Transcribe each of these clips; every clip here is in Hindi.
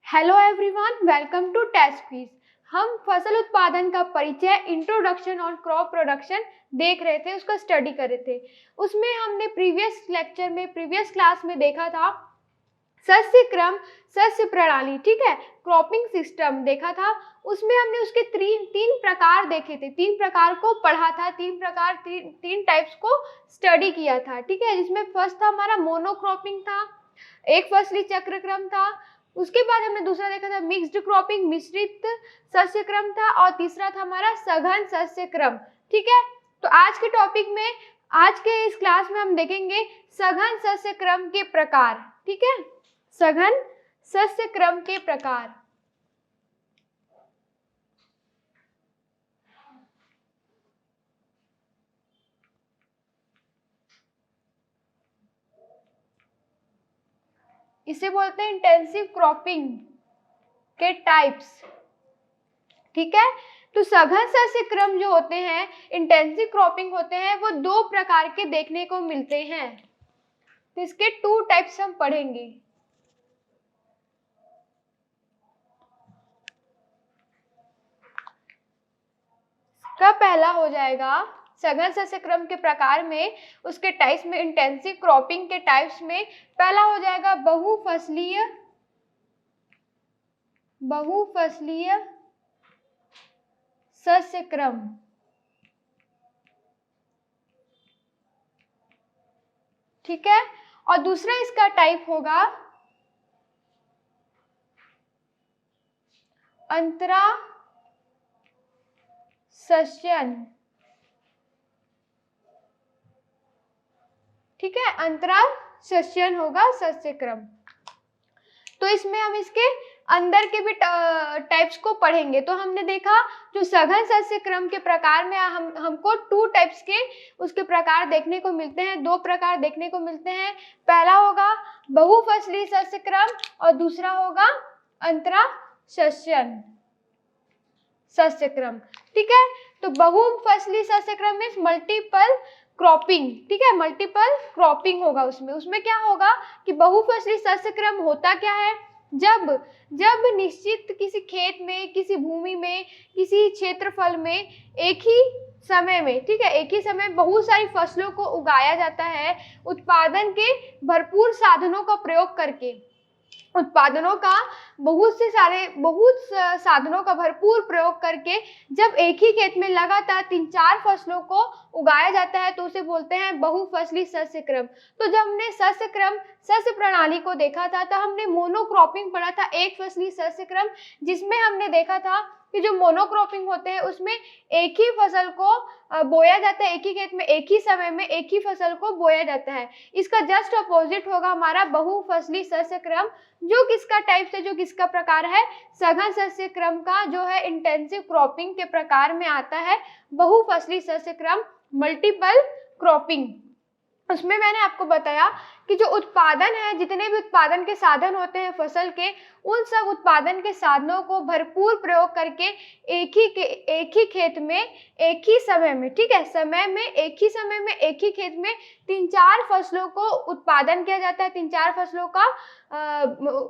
Hello everyone, welcome to test quiz. हम फसल उत्पादन का परिचय, इंट्रोडक्शन और क्रॉप प्रोडक्शन देख रहे थे, उसका स्टडी कर रहे थे। उसमें हमने प्रीवियस क्लास में देखा था सस्य क्रम, सस्य प्रणाली, ठीक है, क्रॉपिंग सिस्टम देखा था। उसमें हमने उसके तीन प्रकार देखे थे, तीन प्रकार को पढ़ा था, तीन टाइप्स को स्टडी किया था, ठीक है। जिसमें फर्स्ट था हमारा मोनोक्रॉपिंग था, एक फसली चक्र क्रम था। उसके बाद हमने दूसरा देखा था मिक्स्ड क्रॉपिंग, मिश्रित सस्य क्रम था, और तीसरा था हमारा सघन सस्य क्रम, ठीक है। तो आज के इस क्लास में हम देखेंगे सघन सस्य क्रम के प्रकार, ठीक है, सघन सस्य क्रम के प्रकार। इसे बोलते हैं इंटेंसिव क्रॉपिंग के टाइप्स, ठीक है। तो सघन सस्य क्रम जो होते हैं, इंटेंसिव क्रॉपिंग होते हैं, वो दो प्रकार के देखने को मिलते हैं। तो इसके टू टाइप्स हम पढ़ेंगे। का पहला हो जाएगा सघन सस्य क्रम के प्रकार में, उसके टाइप्स में, इंटेंसिव क्रॉपिंग के टाइप्स में पहला हो जाएगा बहुफसलीय सस्य क्रम, ठीक है। और दूसरा इसका टाइप होगा अंतरा सस्यन, ठीक है, अंतराल सस्यन होगा सस्य क्रम। तो इसमें हम इसके अंदर के भी टाइप्स को पढ़ेंगे। तो हमने देखा जो सघन सस्य क्रम के प्रकार में हमको टू टाइप्स के उसके प्रकार देखने को मिलते हैं, दो प्रकार देखने को मिलते हैं। पहला होगा बहुफसली सस्य क्रम और दूसरा होगा अंतरा सस्यन सस्य क्रम, ठीक है। तो बहुफसली सस्य क्रम मीन्स मल्टीपल क्रॉपिंग, ठीक है, मल्टीपल क्रॉपिंग होगा उसमें क्या होगा कि बहुफसली सस्य क्रम होता क्या है, जब निश्चित किसी खेत में, किसी भूमि में, किसी क्षेत्रफल में एक ही समय में, ठीक है, एक ही समय बहुत सारी फसलों को उगाया जाता है, उत्पादन के भरपूर साधनों का प्रयोग करके, उत्पादनों का बहुत साधनों का भरपूर प्रयोग करके जब एक ही खेत में लगातार 3-4 फसलों को उगाया जाता है तो उसे बोलते हैं बहुफसली सस्य क्रम। तो जब हमने सस्य प्रणाली को देखा था तो हमने मोनोक्रॉपिंग पढ़ा था, एक फसली सस्य क्रम, जिसमें हमने देखा था कि जो मोनोक्रॉपिंग होते हैं उसमें एक ही फसल को बोया जाता है, एक ही खेत में एक ही समय में एक ही फसल को बोया जाता है। इसका जस्ट अपोजिट होगा हमारा बहुफसली सस्य क्रम, जो किसका टाइप से, जो किसका प्रकार है, सघन सस्य क्रम का, जो है इंटेंसिव क्रॉपिंग के प्रकार में आता है। बहुफसली सस्य क्रम मल्टीपल क्रॉपिंग, उसमें मैंने आपको बताया कि जो उत्पादन है, जितने भी उत्पादन के साधन होते हैं फसल के, उन सब उत्पादन के साधनों को भरपूर प्रयोग करके एक ही खेत में एक ही समय में, ठीक है, एक ही खेत में 3-4 फसलों को उत्पादन किया जाता है, 3-4 फसलों का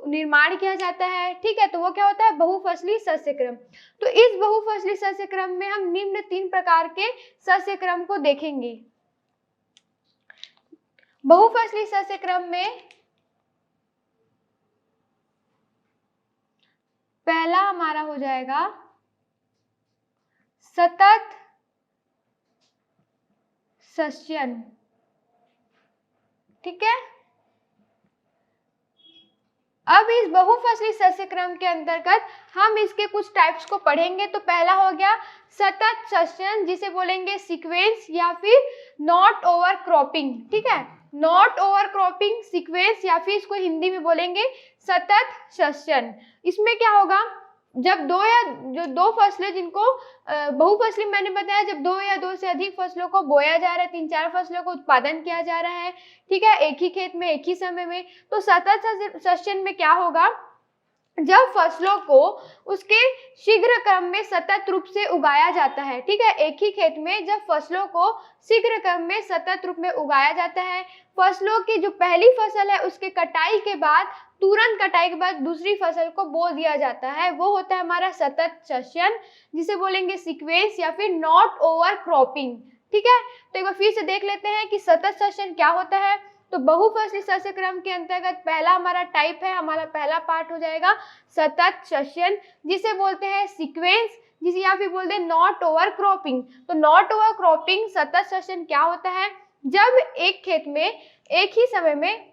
निर्माण किया जाता है, ठीक है। तो वो क्या होता है, बहुफसली सस्य क्रम। तो इस बहुफसली सस्य क्रम में हम निम्न 3 प्रकार के सस्य क्रम को देखेंगे। बहुफसली सस्य क्रम में पहला हमारा हो जाएगा सतत सस्यन, ठीक है। अब इस बहुफसली सस्य क्रम के अंतर्गत हम इसके कुछ टाइप्स को पढ़ेंगे। तो पहला हो गया सतत सस्यन, जिसे बोलेंगे सीक्वेंस या फिर नॉट ओवर क्रॉपिंग, ठीक है, नॉट ओवर क्रॉपिंग, सीक्वेंस, या फिर इसको हिंदी में बोलेंगे सतत सस्यन। इसमें क्या होगा, जब दो फसलें, जिनको बहुफसली मैंने बताया, जब 2 या 2 से अधिक फसलों को बोया जा रहा है, 3-4 फसलों को उत्पादन किया जा रहा है, ठीक है, एक ही खेत में एक ही समय में, तो सतत सस्यन में क्या होगा, जब फसलों को उसके शीघ्र क्रम में सतत रूप से उगाया जाता है। ठीक है, एक ही खेत में जब फसलों को शीघ्र क्रम में सतत रूप में उगाया जाता है, फसलों की जो पहली फसल है उसके कटाई के बाद, तुरंत कटाई के बाद दूसरी फसल को बो दिया जाता है, वो होता है हमारा सतत सस्यन, जिसे बोलेंगे सीक्वेंस या फिर नॉट ओवर क्रॉपिंग। ठीक है, तो एक बार फिर से देख लेते हैं कि सतत सस्यन क्या होता है। तो बहुफसली सस्य क्रम के अंतर्गत पहला हमारा टाइप है, हमारा पहला पार्ट हो जाएगा सतत सस्यन, जिसे बोलते हैं सीक्वेंस, जिसे यहाँ पे बोलते हैं नॉट ओवर क्रॉपिंग। तो नॉट ओवर क्रॉपिंग सतत सस्यन क्या होता है, जब एक खेत में एक ही समय में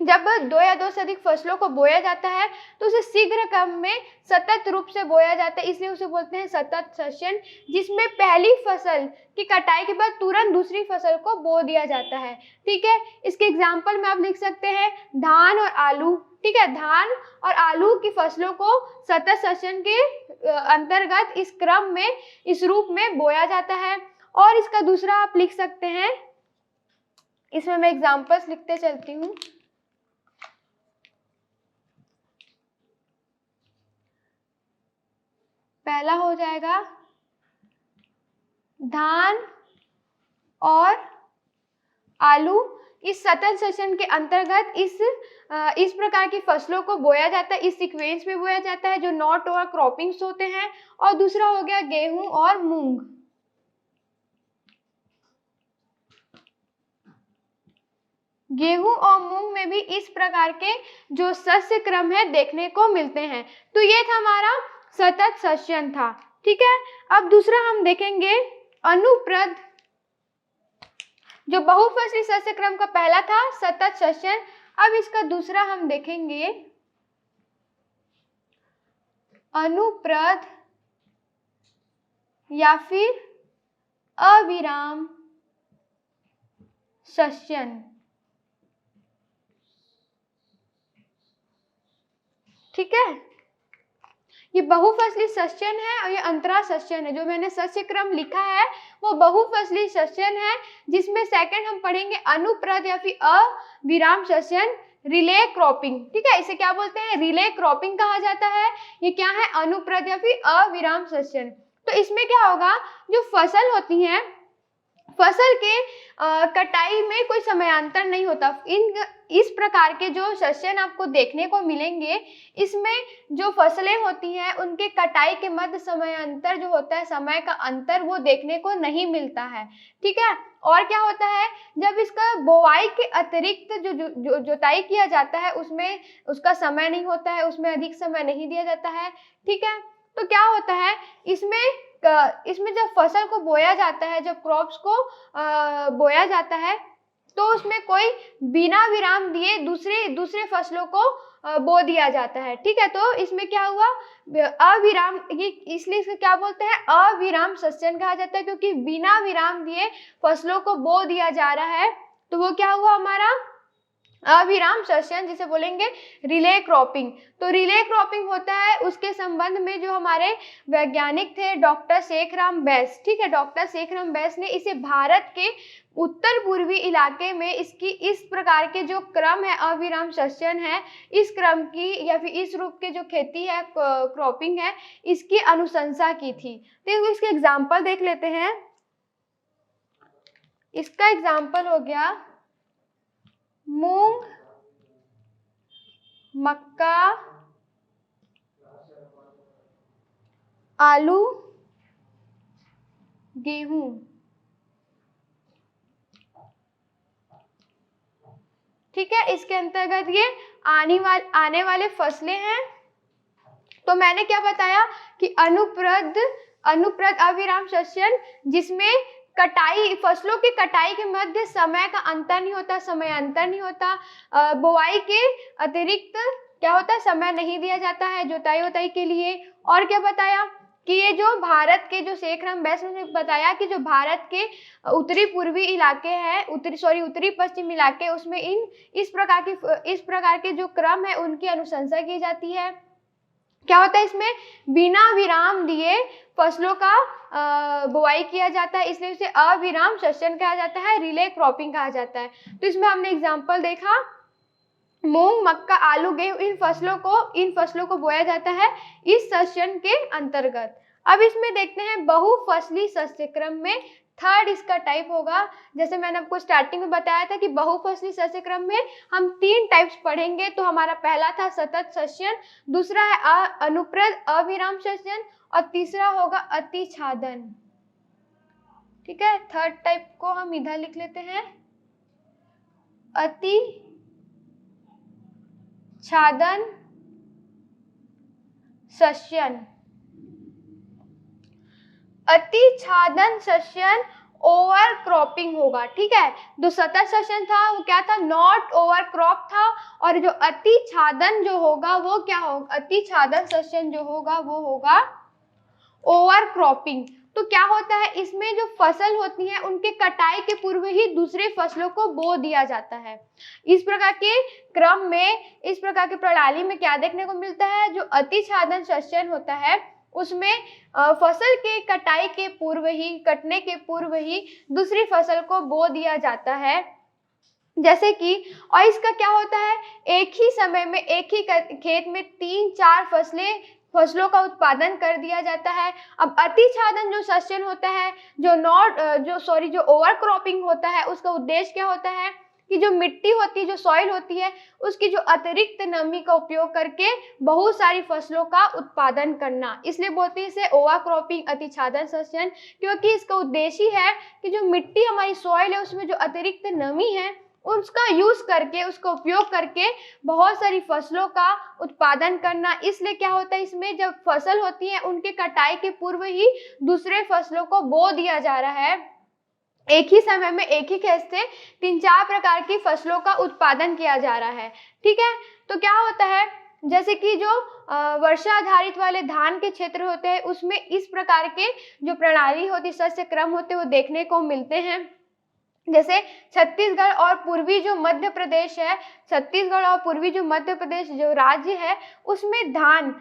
जब 2 या 2 से अधिक फसलों को बोया जाता है तो उसे शीघ्र क्रम में सतत रूप से बोया जाता है, इसलिए उसे बोलते हैं सतत सस्यन, जिसमें पहली फसल की कटाई के बाद तुरंत दूसरी फसल को बो दिया जाता है। ठीक है, इसके एग्जाम्पल में आप लिख सकते हैं धान और आलू। ठीक है, धान और आलू की फसलों को सतत सस्यन के अंतर्गत इस क्रम में, इस रूप में बोया जाता है। और इसका दूसरा आप लिख सकते हैं, इसमें मैं एग्जाम्पल्स लिखते चलती हूँ। पहला हो जाएगा धान और आलू, इस सतत सस्यन के अंतर्गत इस प्रकार की फसलों को बोया जाता है, इस सीक्वेंस में बोया जाता है जो नॉट ओवर क्रॉपिंग्स होते हैं। और दूसरा हो गया गेहूं और मूंग। गेहूं और मूंग में भी इस प्रकार के जो सस्य क्रम है देखने को मिलते हैं। तो ये था हमारा सतत सस्यन था। ठीक है, अब दूसरा हम देखेंगे अनुप्रद, जो बहुफसली सस्य क्रम का पहला था सतत सस्यन, अब इसका दूसरा हम देखेंगे अनुप्रद या फिर अविराम सस्यन। ठीक है, ये बहुफसली सस्यन है और ये अंतरा सस्यन है। जो मैंने सस्य क्रम लिखा है वो बहुफसली सस्यन है, जिसमें सेकंड हम पढ़ेंगे अनुप्रद या फिर अविराम सस्यन, रिले क्रॉपिंग। ठीक है, इसे क्या बोलते हैं, रिले क्रॉपिंग कहा जाता है। ये क्या है, अनुप्रद या फिर अविराम सस्यन। तो इसमें क्या होगा, जो फसल होती है, फसल के कटाई में कोई समयांतर नहीं होता। इस प्रकार के जो सस्यन आपको देखने को मिलेंगे, इसमें जो फसलें होती हैं उनके कटाई के मध्य समयांतर जो होता है, समय का अंतर, वो देखने को नहीं मिलता है। ठीक है, और क्या होता है, जब इसका बोआई के अतिरिक्त जो जोताई किया जाता है उसमें उसका समय नहीं होता है, उसमें अधिक समय नहीं दिया जाता है। ठीक है, तो क्या होता है, इसमें जब फसल को बोया जाता है, जब क्रॉप्स को बोया जाता है, तो उसमें कोई बिना विराम दिए दूसरे फसलों को बो दिया जाता है। ठीक है, तो इसमें क्या हुआ, अविराम, इसलिए इसे क्या बोलते हैं, अविराम सस्यन कहा जाता है, क्योंकि बिना विराम दिए फसलों को बो दिया जा रहा है। तो वो क्या हुआ हमारा अविराम सस्यन, जिसे बोलेंगे रिले क्रॉपिंग। तो रिले क्रॉपिंग होता है, उसके संबंध में जो हमारे वैज्ञानिक थे डॉक्टर शेखराम बैस। ठीक है, डॉक्टर शेखराम बैस ने इसे भारत के उत्तर पूर्वी इलाके में इसकी इस प्रकार के जो क्रम है, अविराम सस्यन है, इस क्रम की या फिर इस रूप के जो खेती है, क्रॉपिंग है, इसकी अनुशंसा की थी। तो इसके एग्जाम्पल देख लेते हैं। इसका एग्जाम्पल हो गया मूंग, मक्का, आलू, गेहूं। ठीक है, इसके अंतर्गत ये आने वाले फसलें हैं। तो मैंने क्या बताया कि अनुप्रद अविराम सस्यन, जिसमें कटाई, फसलों की कटाई के मध्य समय का अंतर नहीं होता, समयांतर नहीं होता, बुआई के अतिरिक्त क्या होता है, समय नहीं दिया जाता है जोताई वोताई के लिए। और क्या बताया कि ये जो भारत के, जो शेखराम बैस ने बताया कि जो भारत के उत्तरी पूर्वी इलाके हैं, उत्तरी पश्चिम इलाके, उसमें इस प्रकार के जो क्रम है उनकी अनुशंसा की जाती है। क्या होता है, इसमें बिना विराम दिए फसलों का बुआई किया जाता है, इसलिए इसे अविराम सस्यन कहा जाता है, रिले क्रॉपिंग कहा जाता है। तो इसमें हमने एग्जांपल देखा मूंग, मक्का, आलू, गेहूं, इन फसलों को बोया जाता है इस सेशन के अंतर्गत। अब इसमें देखते हैं बहुफसली शस्य क्रम में थर्ड इसका टाइप होगा। जैसे मैंने आपको स्टार्टिंग में बताया था कि बहुफसली शस्य क्रम में हम 3 टाइप्स पढ़ेंगे। तो हमारा पहला था सतत शस्यन, दूसरा है अनुप्रद अविराम शस्यन, और तीसरा होगा अतिछादन। ठीक है, थर्ड टाइप को हम इधर लिख लेते हैं, अतिछादन शस्यन। अतिछादन शस्यन ओवर क्रॉपिंग होगा। ठीक है, जो सतत शस्यन था वो क्या था, नॉट ओवर क्रॉप था, और जो अतिछादन जो होगा वो क्या होगा, अतिछादन शस्यन जो होगा वो होगा ओवर क्रॉपिंग। तो क्या होता है, इसमें जो फसल होती है उनके कटाई के पूर्व ही दूसरे फसलों को बो दिया जाता है। इस प्रकार के क्रम में, इस प्रकार की प्रणाली में क्या देखने को मिलता है, जो अतिछादन शस्यन होता है उसमें फसल के कटाई के पूर्व ही, कटने के पूर्व ही दूसरी फसल को बो दिया जाता है। जैसे कि, और इसका क्या होता है, एक ही समय में एक ही खेत में 3-4 फसलों का उत्पादन कर दिया जाता है। अब अतिछादन जो शस्यन होता है, जो ओवर क्रॉपिंग होता है, उसका उद्देश्य क्या होता है कि जो मिट्टी होती है, जो सॉइल होती है, उसकी जो अतिरिक्त नमी का उपयोग करके बहुत सारी फसलों का उत्पादन करना। इसलिए बोलते हैं इसे ओवर क्रॉपिंग, अतिछादन शस्यन, क्योंकि इसका उद्देश्य है कि जो मिट्टी हमारी सॉइल है उसमें जो अतिरिक्त नमी है उसका यूज करके, उसका उपयोग करके बहुत सारी फसलों का उत्पादन करना। इसलिए क्या होता है, इसमें जब फसल होती है उनके कटाई के पूर्व ही दूसरे फसलों को बो दिया जा रहा है। एक ही समय में एक ही खेत से 3-4 प्रकार की फसलों का उत्पादन किया जा रहा है। ठीक है, तो क्या होता है, जैसे कि जो वर्षा आधारित वाले धान के क्षेत्र होते हैं उसमें इस प्रकार के जो प्रणाली होती, शस्य क्रम होते हैं वो देखने को मिलते हैं। जैसे छत्तीसगढ़ और पूर्वी जो मध्य प्रदेश है, छत्तीसगढ़ और पूर्वी जो मध्य प्रदेश जो राज्य है उसमें धान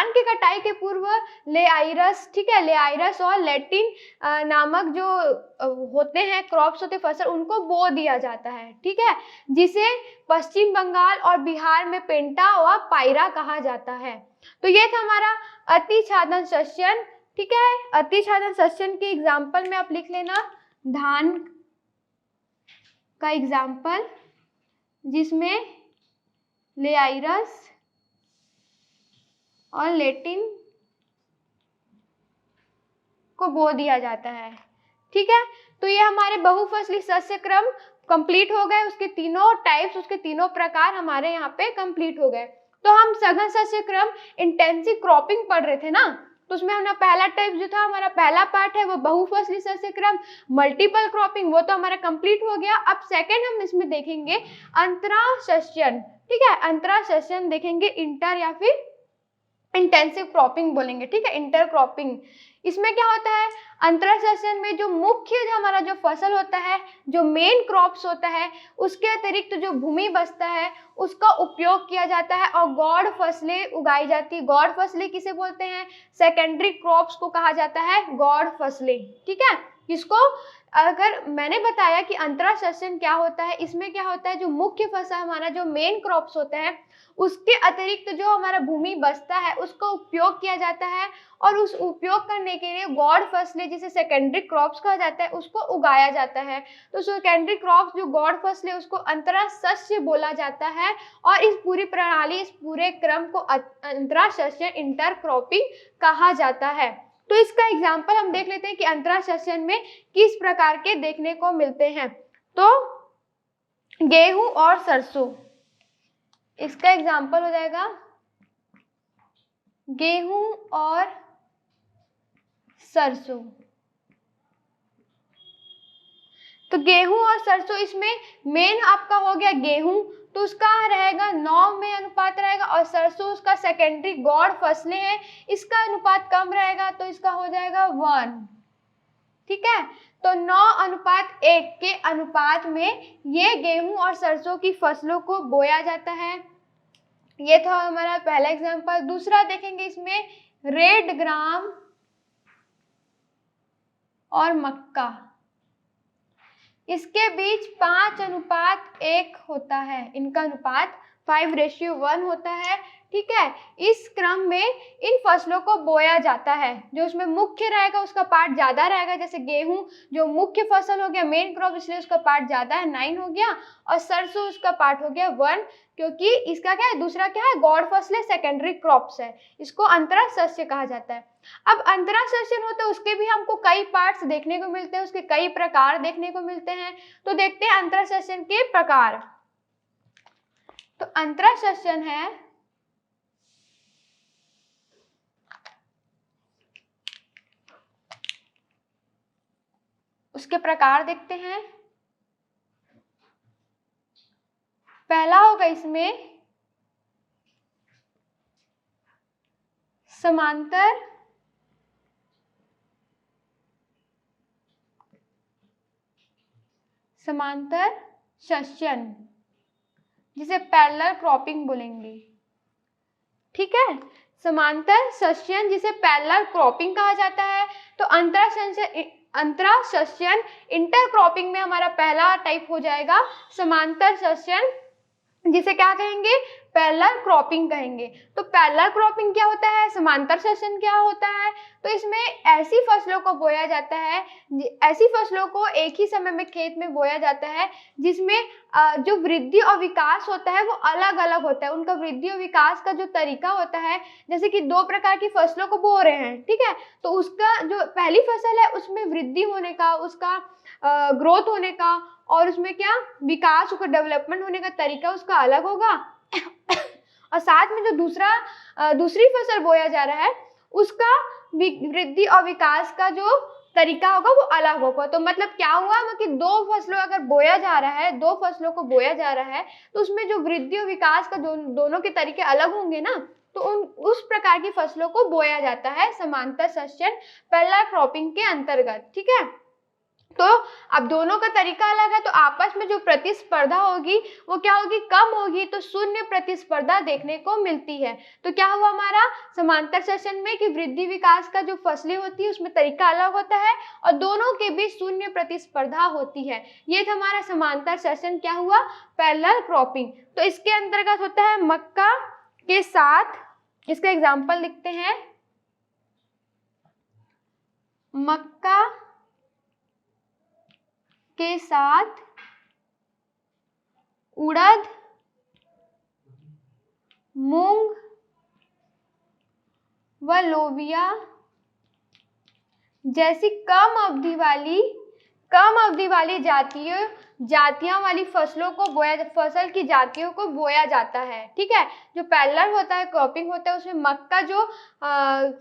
के कटाई के पूर्व लेआइरस, ठीक है, लेआइरस और लैटिन नामक जो होते हैं क्रॉप्स होते फसल, उनको बो दिया जाता है। ठीक है, जिसे पश्चिम बंगाल और बिहार में पेंटा व पायरा कहा जाता है। तो ये था हमारा अतिछादन शस्यन। ठीक है, अतिछादन शस्यन के एग्जाम्पल में आप लिख लेना, धान का एग्जाम्पल जिसमें लेआइरस और लैटिन को बो दिया जाता है। ठीक है, तो ये हमारे बहुफसली शस्य क्रम कंप्लीट हो गए, उसके तीनों टाइप्स, उसके तीनों प्रकार हमारे यहाँ पे कंप्लीट हो गए। तो हम सघन शस्य क्रम इंटेंसिव क्रॉपिंग पढ़ रहे थे ना, तो उसमें हमने पहला टाइप जो था, हमारा पहला पार्ट है वो बहुफसली शस्य क्रम, मल्टीपल क्रॉपिंग, वो तो हमारा कंप्लीट हो गया। अब सेकंड हम इसमें देखेंगे अंतरा शस्यन। ठीक है, अंतरा शस्यन देखेंगे, इंटर या फिर इंटेंसिव क्रॉपिंग बोलेंगे। ठीक है, इंटर क्रॉपिंग। इसमें क्या होता है, अंतरा शस्यन में जो मुख्य हमारा जो फसल होता है, जो मेन क्रॉप्स होता है, उसके अतिरिक्त जो भूमि बचता है उसका उपयोग किया जाता है और गौड़ फसलें उगाई जाती है। गौड़ फसलें किसे बोलते हैं, सेकेंडरी क्रॉप्स को कहा जाता है गौड़ फसलें। ठीक है, इसको अगर मैंने बताया कि अंतरा शस्यन क्या होता है, इसमें क्या होता है, जो मुख्य फसल हमारा जो मेन क्रॉप्स होता है उसके अतिरिक्त जो हमारा भूमि बचता है उसका उपयोग किया जाता है, और उस उपयोग करने के लिए गौड़ फसलें जिसे सेकेंडरी क्रॉप्स कहा जाता है उसको उगाया जाता है। तो सेकेंडरी क्रॉप्स जो गौड़ फसलें उसको अंतरा शस्य बोला जाता है, और इस पूरी प्रणाली, इस पूरे क्रम को अंतरा शस्य, इंटर क्रॉपिंग कहा जाता है। तो इसका एग्जाम्पल हम देख लेते हैं कि अंतरा शस्यन में किस प्रकार के देखने को मिलते हैं। तो गेहूं और सरसों, इसका एग्जाम्पल हो जाएगा गेहूं और सरसों। तो गेहूं और सरसों, इसमें मेन आपका हो गया गेहूं, तो उसका रहेगा 9 में अनुपात रहेगा, और सरसों उसका सेकेंडरी गौड़ फसलें हैं, इसका अनुपात कम रहेगा, तो इसका हो जाएगा 1। ठीक है, तो 9:1 के अनुपात में ये गेहूं और सरसों की फसलों को बोया जाता है। ये था हमारा पहला एग्जांपल। दूसरा देखेंगे इसमें रेड ग्राम और मक्का। इसके बीच 5:1 होता है, इनका अनुपात 5:1 होता है। ठीक है, इस क्रम में इन फसलों को बोया जाता है। जो उसमें मुख्य रहेगा उसका पार्ट ज्यादा रहेगा, जैसे गेहूं जो मुख्य फसल हो गया, मेन क्रॉप, इसलिए उसका पार्ट ज्यादा है, 9 हो गया। और सरसों उसका पार्ट हो गया 1, क्योंकि इसका क्या है, दूसरा क्या है, गौड़ फसल है, सेकेंडरी क्रॉप्स है, इसको अंतरा शस्य कहा जाता है। अब अंतरा शस्य होता है, उसके भी हमको कई पार्ट्स देखने को मिलते हैं, उसके कई प्रकार देखने को मिलते हैं। तो देखते हैं अंतरा शस्य के प्रकार। तो अंतरा शस्य है उसके प्रकार देखते हैं। पहला होगा इसमें समांतर शस्यन, जिसे पैरेलल क्रॉपिंग बोलेंगे। ठीक है, समांतर शस्यन जिसे पैरेलल क्रॉपिंग कहा जाता है। तो अंतरा शस्यन इंटरक्रॉपिंग में हमारा पहला टाइप हो जाएगा समांतर शस्यन, जिसे क्या कहेंगे, पैरेलल क्रॉपिंग कहेंगे। तो पैरेलल क्रॉपिंग क्या होता है, समांतर शस्यन क्या होता है, तो इसमें ऐसी फसलों को बोया जाता है, ऐसी फसलों को एक ही समय में खेत में बोया जाता है जिसमें जो वृद्धि और विकास होता है वो अलग अलग होता है। उनका वृद्धि और विकास का जो तरीका होता है, जैसे कि 2 प्रकार की फसलों को बो रहे हैं, ठीक है, तो उसका जो पहली फसल है उसमें वृद्धि होने का, उसका ग्रोथ होने का, और उसमें क्या विकास, उसका डेवलपमेंट होने का तरीका उसका अलग होगा। और साथ में जो दूसरी फसल बोया जा रहा है उसका वृद्धि और विकास का जो तरीका होगा वो अलग होगा। तो मतलब क्या हुआ कि 2 फसलों अगर बोया जा रहा है, 2 फसलों को बोया जा रहा है, तो उसमें जो वृद्धि और विकास का दोनों के तरीके अलग होंगे ना, तो उस प्रकार की फसलों को बोया जाता है समांतर शस्यन पैरेलल क्रॉपिंग के अंतर्गत। ठीक है, तो अब दोनों का तरीका अलग है, तो आपस में जो प्रतिस्पर्धा होगी वो क्या होगी, कम होगी, तो शून्य प्रतिस्पर्धा देखने को मिलती है। तो क्या हुआ हमारा समांतर शस्यन में कि वृद्धि विकास का जो फसलें होती है उसमें तरीका अलग होता है और दोनों के बीच शून्य प्रतिस्पर्धा होती है। ये था हमारा समांतर शस्यन क्या हुआ, पैरेलल क्रॉपिंग। तो इसके अंतर्गत होता है मक्का के साथ, इसका एग्जाम्पल लिखते हैं, मक्का के साथ उड़द, मूंग व लोबिया जैसी कम अवधि वाली जातियां वाली फसलों को फसल की जातियों को बोया जाता है। ठीक है, जो पैरेलल होता है, क्रॉपिंग होता है, उसमें मक्का जो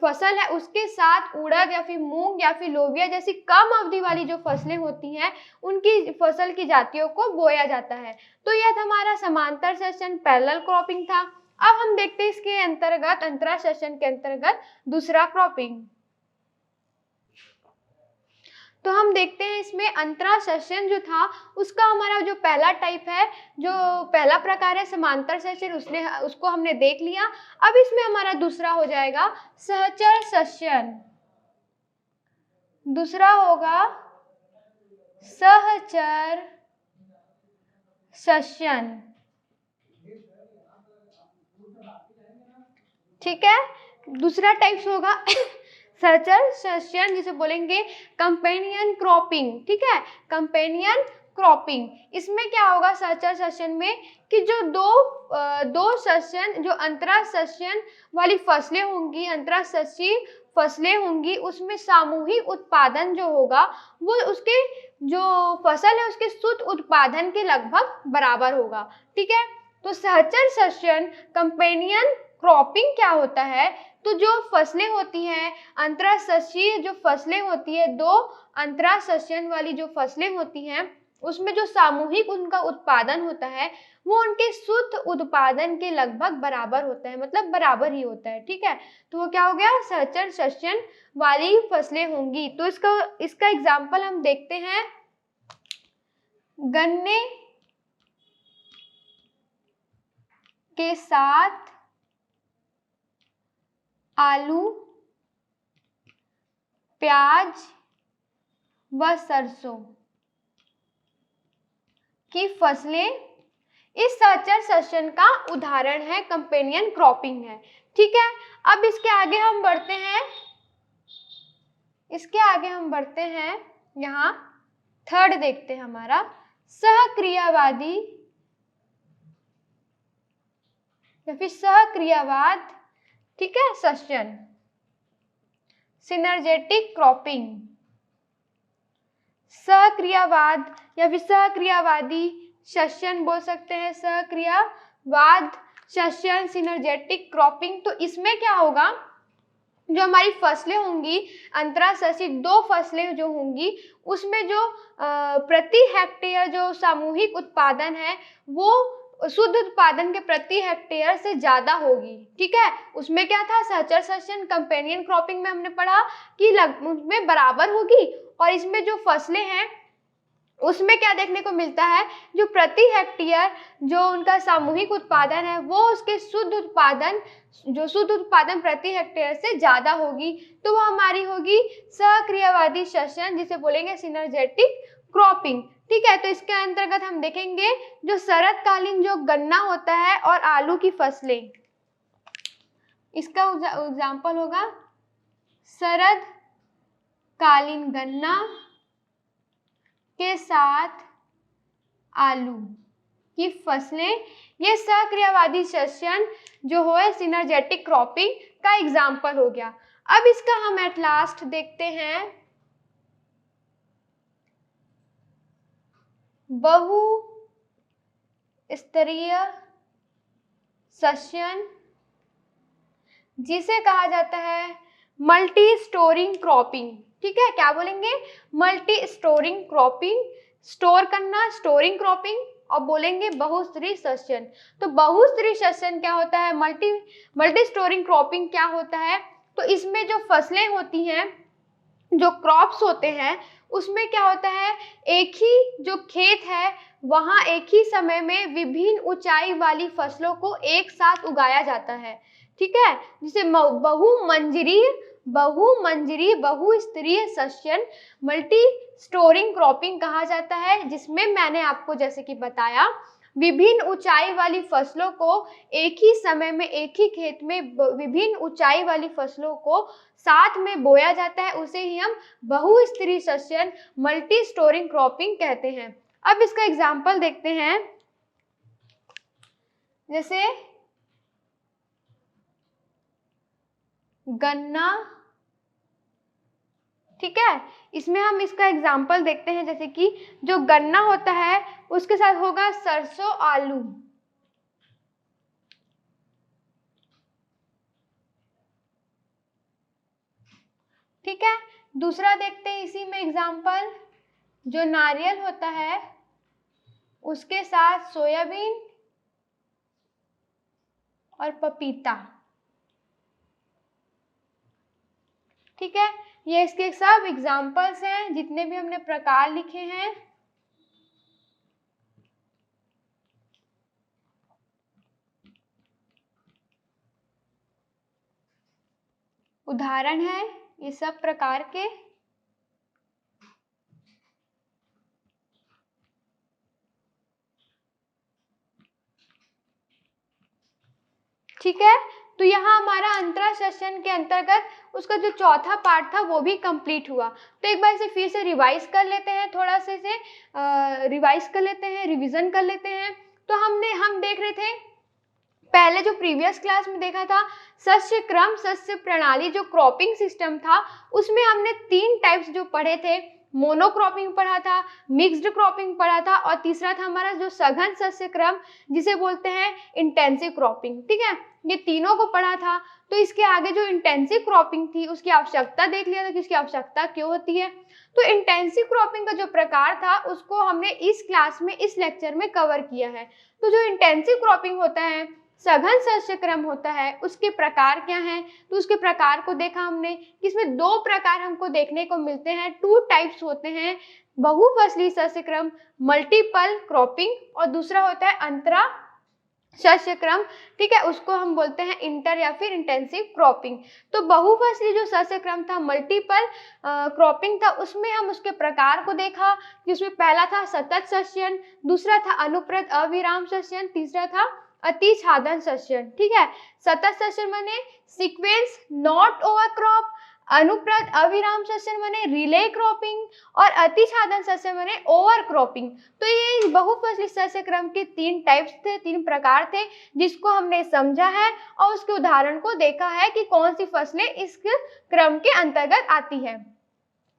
फसल है उसके साथ उड़द या फिर मूंग या फिर लोबिया जैसी कम अवधि वाली जो फसलें होती हैं उनकी फसल की जातियों को बोया जाता है। तो यह हमारा समांतर शस्यन पैरेलल क्रॉपिंग था। अब हम देखते हैं इसके अंतर्गत, अंतरा शस्यन के अंतर्गत दूसरा क्रॉपिंग। तो हम देखते हैं इसमें अंतरा शस्यन जो था उसका हमारा जो पहला टाइप है, जो पहला प्रकार है समांतर शस्यन, उसको हमने देख लिया। अब इसमें हमारा दूसरा हो जाएगा सहचर शस्यन, दूसरा होगा सहचर शस्यन। ठीक है, दूसरा टाइप होगा सहचर शस्यन, जिसे बोलेंगे कंपेनियन क्रॉपिंग। ठीक है, कंपेनियन क्रॉपिंग। इसमें क्या होगा सहचर शस्यन में कि जो दो शस्यन, जो अंतरा शस्यन वाली फसलें होंगी, अंतरा शस्यीय फसलें होंगी, उसमें सामूहिक उत्पादन जो होगा वो उसके जो फसल है उसके शुद्ध उत्पादन के लगभग बराबर होगा। ठीक है, तो सहचर शस्यन कंपेनियन क्रॉपिंग क्या होता है, तो जो फसलें होती हैं अंतराशस्यीय जो फसलें होती है, 2 अंतराशस्यन वाली जो फसलें होती हैं उसमें जो सामूहिक उनका उत्पादन होता है वो उनके शुद्ध उत्पादन के लगभग बराबर होता है, मतलब बराबर ही होता है। ठीक है, तो वो क्या हो गया, सहचर शस्यन वाली फसलें होंगी। तो इसका एग्जाम्पल हम देखते हैं, गन्ने के साथ आलू, प्याज व सरसों। की फसलें इस सहचर सस्यन का उदाहरण है, कंपेनियन क्रॉपिंग है। ठीक है, अब इसके आगे हम बढ़ते हैं, यहाँ थर्ड देखते हैं हमारा सहक्रियावादी या फिर सहक्रियावाद, ठीक है, सस्यन, सिनर्जेटिक क्रॉपिंग। सहक्रियावाद या फिर सहक्रियावादी सस्यन बोल सकते हैं, सहक्रियावाद सस्यन, सिनर्जेटिक क्रॉपिंग। तो इसमें क्या होगा, जो हमारी फसलें होंगी अंतरासस्यिक 2 फसलें जो होंगी, उसमें जो प्रति हेक्टेयर जो सामूहिक उत्पादन है वो शुद्ध उत्पादन के प्रति हेक्टेयर से ज्यादा होगी। ठीक है, उसमें क्या था, सहचर सस्यन कंपेनियन क्रॉपिंग में हमने पढ़ा कि उसमें बराबर होगी, और इसमें जो फसलें हैं उसमें क्या देखने को मिलता है, जो प्रति हेक्टेयर जो उनका सामूहिक उत्पादन है वो उसके शुद्ध उत्पादन प्रति हेक्टेयर से ज्यादा होगी, तो वो हमारी होगी सहक्रियावादी सस्यन, जिसे बोलेंगे सिनर्जेटिक क्रॉपिंग। ठीक है, तो इसके अंतर्गत हम देखेंगे जो शरतकालीन जो गन्ना होता है और आलू की फसलें, इसका एग्जाम्पल होगा शरतकालीन गन्ना के साथ आलू की फसलें, ये सहक्रियावादी सस्यन जो हो सिनर्जेटिक क्रॉपिंग का एग्जाम्पल हो गया। अब इसका हम एट लास्ट देखते हैं बहुस्तरीय सस्यन, जिसे कहा जाता है मल्टी स्टोरिंग क्रॉपिंग। ठीक है, क्या बोलेंगे, मल्टी स्टोरिंग क्रॉपिंग, स्टोर करना, स्टोरिंग क्रॉपिंग, और बोलेंगे बहुस्तरीय सस्यन। तो बहुस्तरीय सस्यन क्या होता है, मल्टी स्टोरिंग क्रॉपिंग क्या होता है, तो इसमें जो फसलें होती हैं, जो क्रॉप्स होते हैं, उसमें क्या होता है, एक ही जो खेत है वहाँ एक ही समय में विभिन्न ऊंचाई वाली फसलों को एक साथ उगाया जाता है। ठीक है, जिसे बहुमंजरी बहुस्तरीय सस्यन मल्टी स्टोरिंग क्रॉपिंग कहा जाता है, जिसमें मैंने आपको जैसे कि बताया विभिन्न ऊंचाई वाली फसलों को एक ही समय में एक ही खेत में विभिन्न ऊंचाई वाली फसलों को साथ में बोया जाता है, उसे ही हम बहुस्तरीय सस्यन मल्टी स्टोरिंग क्रॉपिंग कहते हैं। अब इसका एग्जाम्पल देखते हैं, जैसे गन्ना। ठीक है, इसमें हम इसका एग्जाम्पल देखते हैं, जैसे कि जो गन्ना होता है उसके साथ होगा सरसों आलू। ठीक है, दूसरा देखते हैं इसी में एग्जाम्पल, जो नारियल होता है उसके साथ सोयाबीन और पपीता। ठीक है, ये इसके सब एग्जाम्पल्स हैं, जितने भी हमने प्रकार लिखे हैं। उदाहरण है ये सब प्रकार के। ठीक है, तो यहाँ हमारा अंतरा सेशन के अंतर्गत उसका जो चौथा पार्ट था वो भी कंप्लीट हुआ। तो एक बार इसे फिर से रिवाइज कर लेते हैं, थोड़ा से इसे रिवाइज कर लेते हैं, रिवीजन कर लेते हैं। तो हम देख रहे थे पहले जो प्रीवियस क्लास में देखा था सस्य क्रम सस्य प्रणाली, जो क्रॉपिंग सिस्टम था उसमें हमने 3 टाइप्स जो पढ़े थे, मोनोक्रॉपिंग पढ़ा था, मिक्स्ड क्रॉपिंग पढ़ा था, और तीसरा था हमारा जो सघन सस्य क्रम जिसे बोलते हैं इंटेंसिव क्रॉपिंग। ठीक है, ये तीनों को पढ़ा था। तो इसके आगे जो इंटेंसिव क्रॉपिंग थी उसकी आवश्यकता देख लिया था कि उसकी आवश्यकता क्यों होती है। तो इंटेंसिव क्रॉपिंग का जो प्रकार था उसको हमने इस क्लास में, इस लेक्चर में कवर किया है। तो जो इंटेंसिव क्रॉपिंग होता है, सघन सस्य क्रम होता है, उसके प्रकार क्या हैं, तो उसके प्रकार को देखा हमने कि इसमें 2 प्रकार हमको देखने को मिलते हैं, 2 टाइप्स होते हैं, बहुफसली सस्य क्रम मल्टीपल क्रॉपिंग, और दूसरा होता है अंतरा शस्य क्रम, ठीक है, उसको हम बोलते हैं इंटर या फिर इंटेंसिव क्रॉपिंग। तो बहुफसली जो शस्य क्रम था, मल्टीपल क्रॉपिंग था, उसमें हम उसके प्रकार को देखा, जिसमें पहला था सतत सस्यन, दूसरा था अनुप्रद अविराम सस्यन, तीसरा था अतिछादन सस्यन। ठीक है, सतत सस्यन माने सीक्वेंस नॉट ओवर क्रॉप, अनुप्रद अविराम सस्यन माने रिले क्रॉपिंग, और अतिछादन सस्यन माने ओवर क्रॉपिंग। तो ये बहुफसली सस्य क्रम के 3 टाइप्स थे, 3 प्रकार थे, जिसको हमने समझा है और उसके उदाहरण को देखा है कि कौन सी फसलें इस क्रम के अंतर्गत आती है।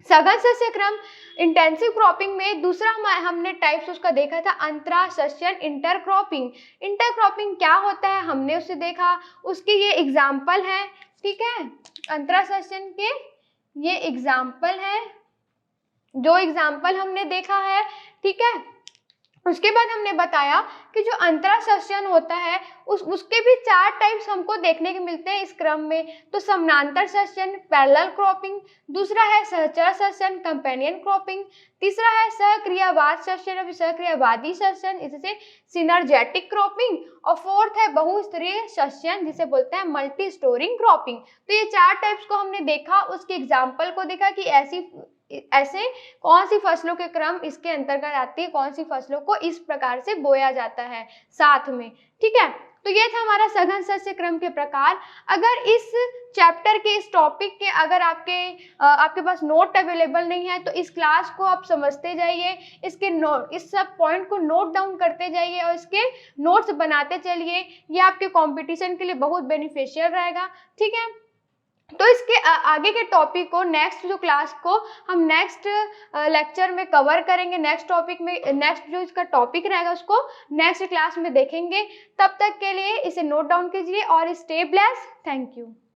सघन सस्य क्रम इंटेंसिव क्रॉपिंग में दूसरा हमने टाइप्स उसका देखा था अंतरा सस्यन इंटरक्रॉपिंग। इंटरक्रॉपिंग क्या होता है हमने उसे देखा, उसके ये एग्जाम्पल है। ठीक है, अंतरा सस्यन के ये एग्जाम्पल है, जो एग्जाम्पल हमने देखा है। ठीक है, उसके बाद हमने बताया कि जो अंतरा सस्यन होता है उसके भी 4 टाइप्स हमको देखने के मिलते हैं इस क्रम में। तो समानांतर सस्यन पैरेलल क्रॉपिंग, दूसरा है सहचर सस्यन कंपेनियन क्रॉपिंग, तीसरा है सहक्रियावाद सस्यन या सहक्रियावादी सस्यन, इससे सिनर्जेटिक क्रॉपिंग, और फोर्थ है बहुस्तरीय सस्यन जिसे बोलते हैं मल्टी स्टोरिंग क्रॉपिंग। तो ये 4 टाइप्स को हमने देखा, उसके एग्जाम्पल को देखा कि ऐसे कौन सी फसलों के क्रम इसके अंतर्गत आती है, कौन सी फसलों को इस प्रकार से बोया जाता है साथ में। ठीक है, तो ये था हमारा सघन सस्य क्रम के प्रकार। अगर इस चैप्टर के इस टॉपिक के अगर आपके पास नोट अवेलेबल नहीं है तो इस क्लास को आप समझते जाइए, इस सब पॉइंट को नोट डाउन करते जाइए और इसके नोट्स बनाते चलिए। ये आपके कंपटीशन के लिए बहुत बेनिफिशियल रहेगा। ठीक है, तो इसके आगे के टॉपिक को नेक्स्ट जो क्लास को हम नेक्स्ट लेक्चर में कवर करेंगे, नेक्स्ट टॉपिक में नेक्स्ट जो इसका टॉपिक रहेगा उसको नेक्स्ट क्लास में देखेंगे। तब तक के लिए इसे नोट डाउन कीजिए और स्टे ब्लेस्ड। Thank you.